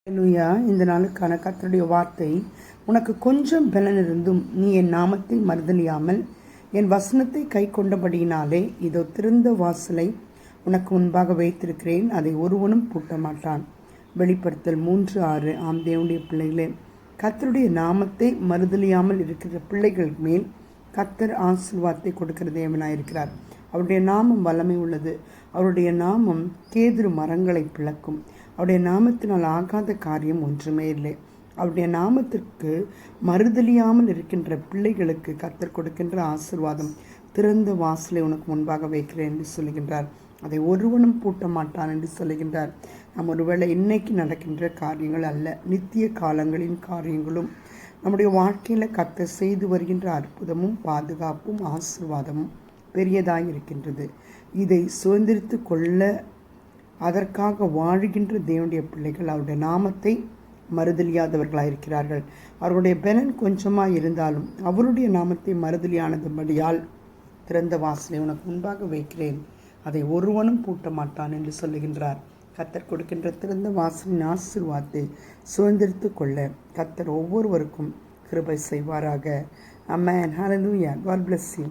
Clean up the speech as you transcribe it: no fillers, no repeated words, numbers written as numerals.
ஹல்லேலூயா. இந்த நாளுக்கான கர்த்தருடைய வார்த்தை, உனக்கு கொஞ்சம் பலன் இருந்தும் நீ என் நாமத்தை மறுதலியாமல் என் வசனத்தை கை கொண்டபடியினாலே இதோ திறந்த வாசலை உனக்கு முன்பாக வைத்திருக்கிறேன், அதை ஒருவனும் பூட்ட மாட்டான். வெளிப்படுத்தல் 3:6. ஆம் தேவனுடைய பிள்ளைகளே, கர்த்தருடைய நாமத்தை மறுதலியாமல் இருக்கிற பிள்ளைகள் மேல் கர்த்தர் ஆசீர்வாதத்தை கொடுக்கிற தேவனாயிருக்கிறார். அவருடைய நாமம் வல்லமை உள்ளது. அவருடைய நாமம் கேதுரு மரங்களை பிளக்கும். அவருடைய நாமத்தினால் ஆகாத காரியம் ஒன்றுமே இல்லை. அவருடைய நாமத்திற்கு மறுதலியாமல் இருக்கின்ற பிள்ளைகளுக்கு கர்த்தர் கொடுக்கின்ற ஆசீர்வாதம், திறந்த வாசலை உனக்கு முன்பாக வைக்கிறேன் என்று சொல்லுகின்றார். அதை ஒருவனும் பூட்ட மாட்டான் என்று சொல்லுகின்றார். நாம் ஒருவேளை இன்னைக்கு நடக்கின்ற காரியங்கள் அல்ல, நித்திய காலங்களின் காரியங்களும் நம்முடைய வாழ்க்கையில் கர்த்தர் செய்து வருகின்ற அற்புதமும் பாதுகாப்பும் ஆசீர்வாதமும் பெரியதாய் இருக்கின்றது. இதை சுதந்திரித்து கொள்ள அதற்காக வாழுகின்ற தேவனுடைய பிள்ளைகள் அவருடைய நாமத்தை மறுதலியாதவர்களாயிருக்கிறார்கள். அவருடைய பலன் கொஞ்சமாக இருந்தாலும் அவருடைய நாமத்தை மறுதலியானதுபடியால் திறந்த வாசலை உனக்கு முன்பாக வைக்கிறேன், அதை ஒருவனும் பூட்ட மாட்டான் என்று சொல்லுகின்றார். கர்த்தர் கொடுக்கின்ற திறந்த வாசலின் ஆசீர்வாதத்தை சுதந்திரித்து கொள்ள கர்த்தர் ஒவ்வொருவருக்கும் கிருபை செய்வாராக. ஆமென். ஹல்லேலூயா. God bless you.